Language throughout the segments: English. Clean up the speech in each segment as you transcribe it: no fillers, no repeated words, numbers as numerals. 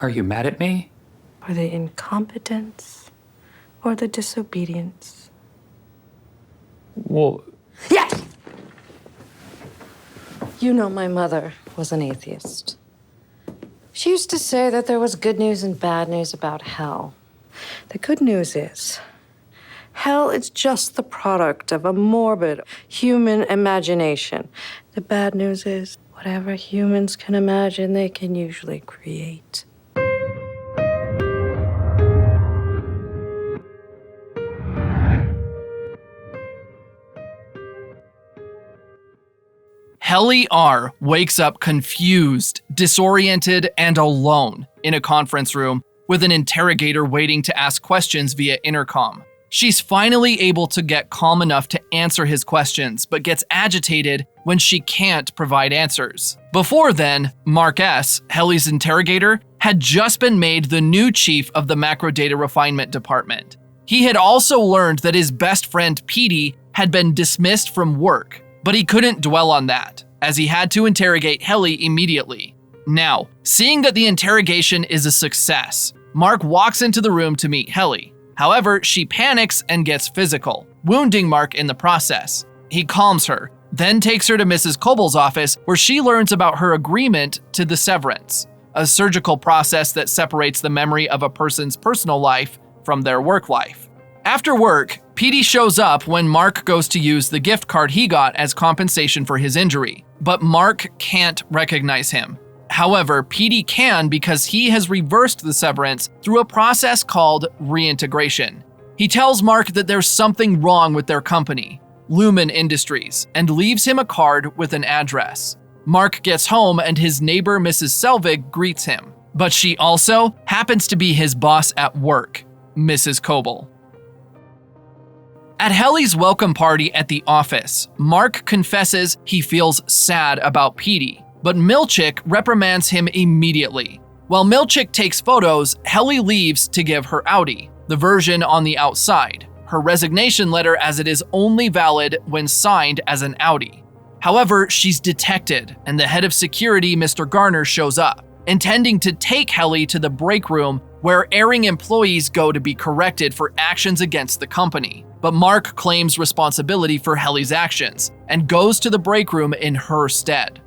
Are you mad at me? For the incompetence or the disobedience? Well, Yes! You know my mother was an atheist. She used to say that there was good news and bad news about hell. The good news is, hell is just the product of a morbid human imagination. The bad news is, whatever humans can imagine, they can usually create. Helly R wakes up confused, disoriented, and alone in a conference room with an interrogator waiting to ask questions via intercom. She's finally able to get calm enough to answer his questions, but gets agitated when she can't provide answers. Before then, Mark S., Helly's interrogator, had just been made the new chief of the Macro Data Refinement Department. He had also learned that his best friend Petey had been dismissed from work, but he couldn't dwell on that, as he had to interrogate Helly immediately. Now, seeing that the interrogation is a success, Mark walks into the room to meet Helly. However, she panics and gets physical, wounding Mark in the process. He calms her, then takes her to Mrs. Cobal's office, where she learns about her agreement to the severance, a surgical process that separates the memory of a person's personal life from their work life. After work, Petey shows up when Mark goes to use the gift card he got as compensation for his injury, but Mark can't recognize him. However, Petey can because he has reversed the severance through a process called reintegration. He tells Mark that there's something wrong with their company, Lumon Industries, and leaves him a card with an address. Mark gets home and his neighbor Mrs. Selvig greets him, but she also happens to be his boss at work, Mrs. Cobal. At Helly's welcome party at the office, Mark confesses he feels sad about Petey, but Milchick reprimands him immediately. While Milchick takes photos, Helly leaves to give her Audi, the version on the outside, her resignation letter, as it is only valid when signed as an Audi. However, she's detected, and the head of security, Mr. Garner, shows up, intending to take Helly to the break room where erring employees go to be corrected for actions against the company. But Mark claims responsibility for Helly's actions and goes to the break room in her stead.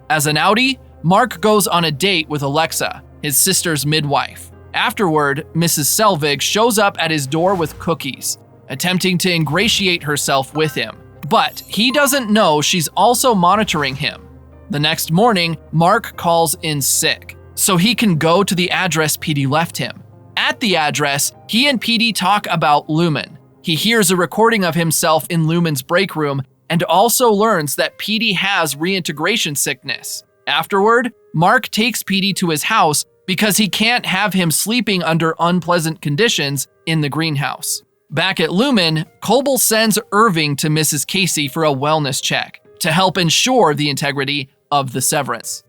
As an Audi, Mark goes on a date with Alexa, his sister's midwife. Afterward, Mrs. Selvig shows up at his door with cookies, attempting to ingratiate herself with him. But he doesn't know she's also monitoring him. The next morning, Mark calls in sick, so he can go to the address Petey left him. At the address, he and Petey talk about Lumon. He hears a recording of himself in Lumon's break room and also learns that Petey has reintegration sickness. Afterward, Mark takes Petey to his house because he can't have him sleeping under unpleasant conditions in the greenhouse. Back at Lumon, Cobal sends Irving to Mrs. Casey for a wellness check to help ensure the integrity of the severance.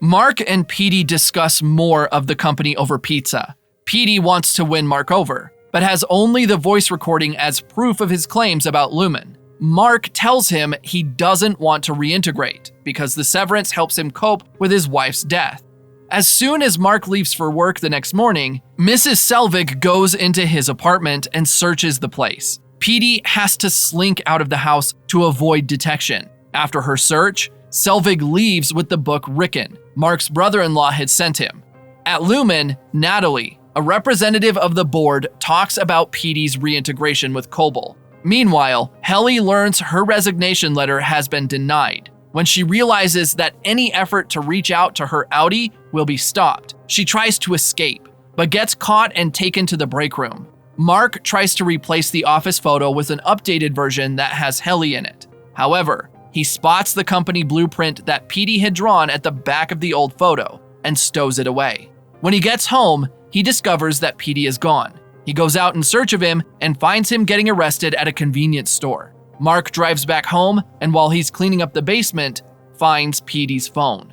Mark and Petey discuss more of the company over pizza. Petey wants to win Mark over, but has only the voice recording as proof of his claims about Lumon. Mark tells him he doesn't want to reintegrate because the severance helps him cope with his wife's death. As soon as Mark leaves for work the next morning, Mrs. Selvig goes into his apartment and searches the place. Petey has to slink out of the house to avoid detection. After her search, Selvig leaves with the book Rickon, Mark's brother-in-law had sent him. At Lumon, Natalie, a representative of the board, talks about Petey's reintegration with Cobal. Meanwhile, Helly learns her resignation letter has been denied. When she realizes that any effort to reach out to her Audi will be stopped, she tries to escape, but gets caught and taken to the break room. Mark tries to replace the office photo with an updated version that has Helly in it. However, he spots the company blueprint that Petey had drawn at the back of the old photo and stows it away. When he gets home, he discovers that Petey is gone. He goes out in search of him and finds him getting arrested at a convenience store. Mark drives back home, and while he's cleaning up the basement, finds Petey's phone.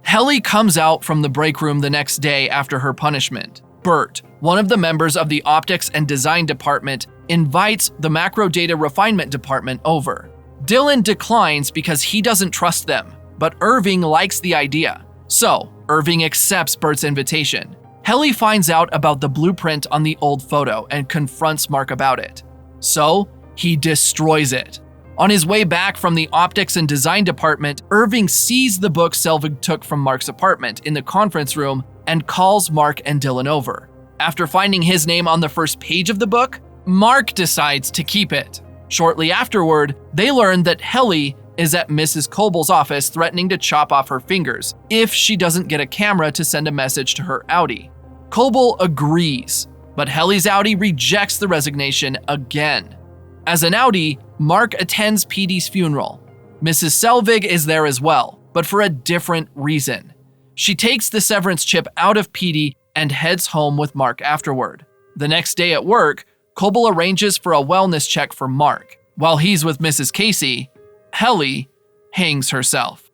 Helly comes out from the break room the next day after her punishment. Bert, one of the members of the optics and design department, invites the macro data refinement department over. Dylan declines because he doesn't trust them, but Irving likes the idea. So, Irving accepts Bert's invitation. Helly finds out about the blueprint on the old photo and confronts Mark about it. So, he destroys it. On his way back from the optics and design department, Irving sees the book Selvig took from Mark's apartment in the conference room and calls Mark and Dylan over. After finding his name on the first page of the book, Mark decides to keep it. Shortly afterward, they learn that Helly is at Mrs. Cobal's office threatening to chop off her fingers if she doesn't get a camera to send a message to her Audi. Cobal agrees, but Helly's Audi rejects the resignation again. As an Audi, Mark attends Petey's funeral. Mrs. Selvig is there as well, but for a different reason. She takes the severance chip out of Petey and heads home with Mark afterward. The next day at work, Cobal arranges for a wellness check for Mark. While he's with Mrs. Casey, Helly hangs herself.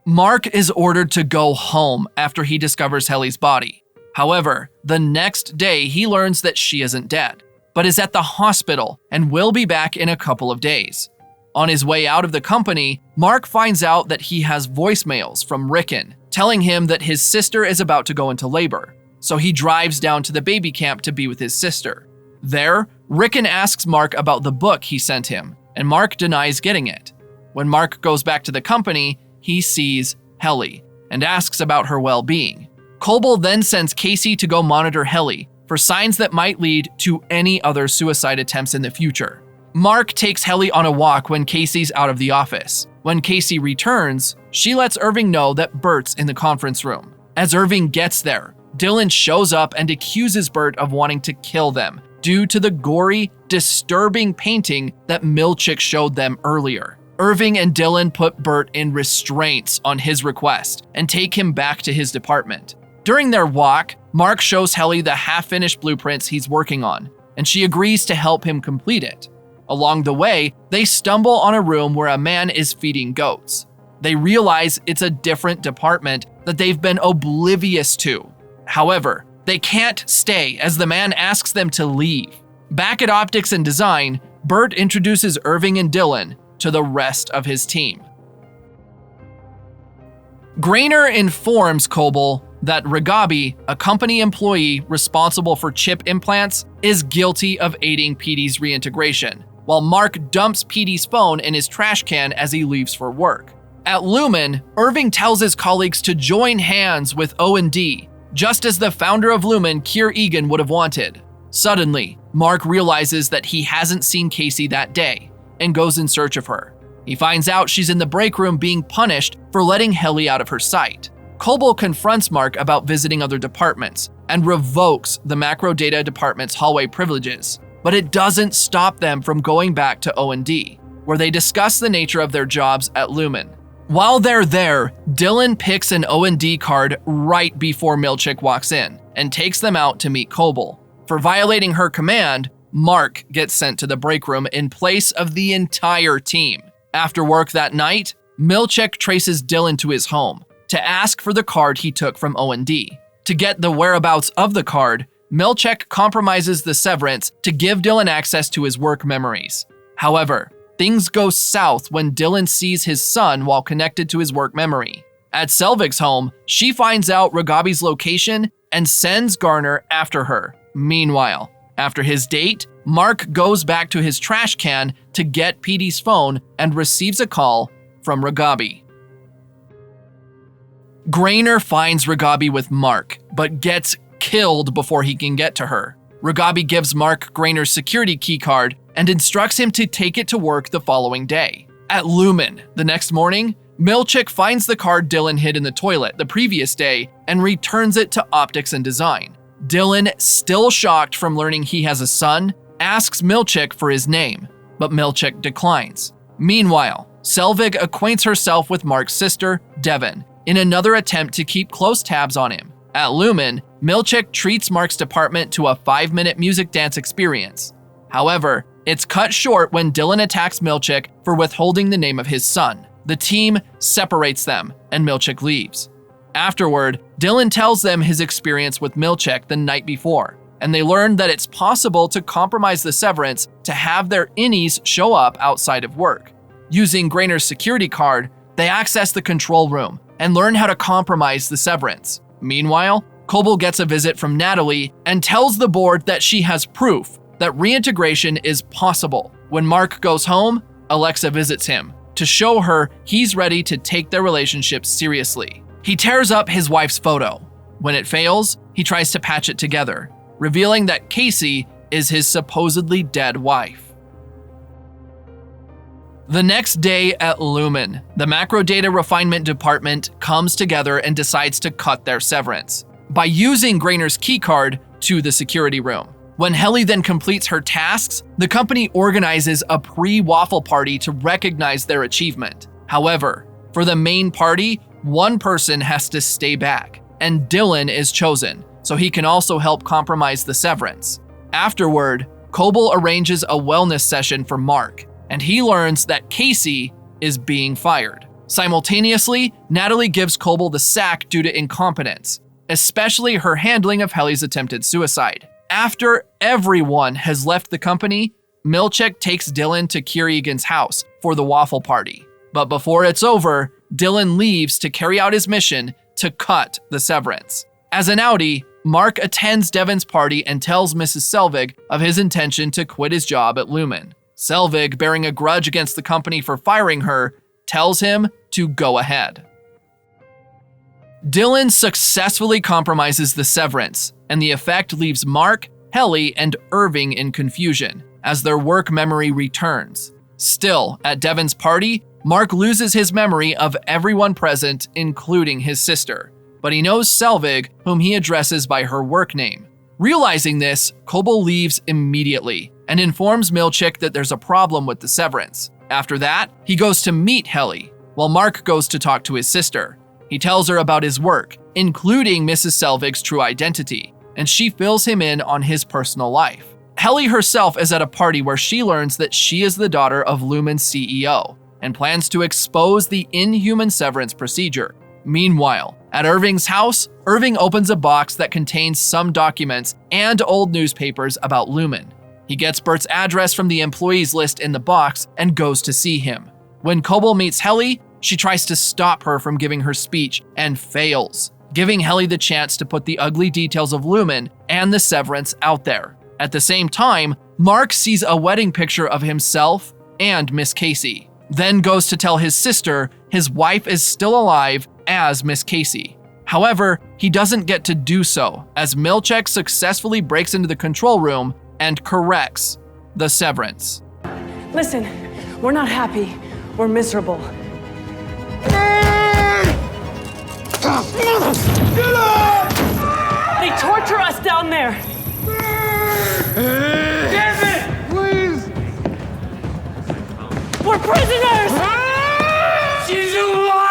Mark is ordered to go home after he discovers Helly's body. However, the next day he learns that she isn't dead, but is at the hospital and will be back in a couple of days. On his way out of the company, Mark finds out that he has voicemails from Rickon telling him that his sister is about to go into labor, so he drives down to the baby camp to be with his sister. There, Rickon asks Mark about the book he sent him, and Mark denies getting it. When Mark goes back to the company, he sees Helly and asks about her well-being. Cobal then sends Casey to go monitor Helly for signs that might lead to any other suicide attempts in the future. Mark takes Helly on a walk when Casey's out of the office. When Casey returns, she lets Irving know that Bert's in the conference room. As Irving gets there, Dylan shows up and accuses Bert of wanting to kill them due to the gory, disturbing painting that Milchick showed them earlier. Irving and Dylan put Bert in restraints on his request and take him back to his department. During their walk, Mark shows Helly the half-finished blueprints he's working on, and she agrees to help him complete it. Along the way, they stumble on a room where a man is feeding goats. They realize it's a different department that they've been oblivious to. However, they can't stay as the man asks them to leave. Back at Optics and Design, Bert introduces Irving and Dylan to the rest of his team. Grainer informs Cobal that Ragabi, a company employee responsible for chip implants, is guilty of aiding Petey's reintegration, while Mark dumps Petey's phone in his trash can as he leaves for work. At Lumon, Irving tells his colleagues to join hands with O&D, just as the founder of Lumon, Keir Egan, would have wanted. Suddenly, Mark realizes that he hasn't seen Casey that day and goes in search of her. He finds out she's in the break room being punished for letting Helly out of her sight. Cobal confronts Mark about visiting other departments and revokes the macro data department's hallway privileges, but it doesn't stop them from going back to O&D, where they discuss the nature of their jobs at Lumon. While they're there, Dylan picks an O&D card right before Milchick walks in and takes them out to meet Cobal. For violating her command, Mark gets sent to the break room in place of the entire team. After work that night, Milchick traces Dylan to his home to ask for the card he took from O&D. To get the whereabouts of the card, Milchick compromises the Severance to give Dylan access to his work memories. However, things go south when Dylan sees his son while connected to his work memory. At Selvig's home, she finds out Ragabi's location and sends Garner after her. Meanwhile, after his date, Mark goes back to his trash can to get Petey's phone and receives a call from Ragabi. Grainer finds Ragabi with Mark, but gets killed before he can get to her. Ragabi gives Mark Grainer's security keycard and instructs him to take it to work the following day. At Lumon, the next morning, Milchick finds the card Dylan hid in the toilet the previous day and returns it to Optics and Design. Dylan, still shocked from learning he has a son, asks Milchick for his name, but Milchick declines. Meanwhile, Selvig acquaints herself with Mark's sister, Devon, in another attempt to keep close tabs on him. At Lumon, Milchick treats Mark's department to a 5-minute music dance experience. However, it's cut short when Dylan attacks Milchick for withholding the name of his son. The team separates them, and Milchick leaves. Afterward, Dylan tells them his experience with Milchick the night before, and they learn that it's possible to compromise the Severance to have their innies show up outside of work. Using Grainer's security card, they access the control room and learn how to compromise the Severance. Meanwhile, Coble gets a visit from Natalie and tells the board that she has proof that reintegration is possible. When Mark goes home, Alexa visits him to show her he's ready to take their relationship seriously. He tears up his wife's photo. When it fails, he tries to patch it together, revealing that Casey is his supposedly dead wife. The next day at Lumon, the macro data refinement department comes together and decides to cut their severance by using Grainer's keycard to the security room. When Helly then completes her tasks, the company organizes a pre-waffle party to recognize their achievement. However, for the main party, one person has to stay back, and Dylan is chosen, so he can also help compromise the severance. Afterward, Coble arranges a wellness session for Mark, and he learns that Casey is being fired. Simultaneously, Natalie gives Coble the sack due to incompetence, especially her handling of Helly's attempted suicide. After everyone has left the company, Milchick takes Dylan to Kier Egan's house for the waffle party. But before it's over, Dylan leaves to carry out his mission to cut the severance. As an outie, Mark attends Devon's party and tells Mrs. Selvig of his intention to quit his job at Lumon. Selvig, bearing a grudge against the company for firing her, tells him to go ahead. Dylan successfully compromises the severance, and the effect leaves Mark, Helly, and Irving in confusion as their work memory returns. Still, at Devon's party, Mark loses his memory of everyone present, including his sister, but he knows Selvig, whom he addresses by her work name. Realizing this, Coble leaves immediately and informs Milchick that there's a problem with the severance. After that, he goes to meet Helly, while Mark goes to talk to his sister. He tells her about his work, including Mrs. Selvig's true identity, and she fills him in on his personal life. Helly herself is at a party where she learns that she is the daughter of Lumon's CEO and plans to expose the inhuman severance procedure. Meanwhile, at Irving's house, Irving opens a box that contains some documents and old newspapers about Lumon. He gets Bert's address from the employees list in the box and goes to see him. When Coble meets Helly, she tries to stop her from giving her speech and fails, giving Helly the chance to put the ugly details of Lumon and the severance out there. At the same time, Mark sees a wedding picture of himself and Miss Casey, then goes to tell his sister his wife is still alive as Miss Casey. However, he doesn't get to do so, as Milchick successfully breaks into the control room and corrects the severance. Listen, we're not happy. We're miserable. They torture us down there. Damn it! Please! We're prisoners! She's alive!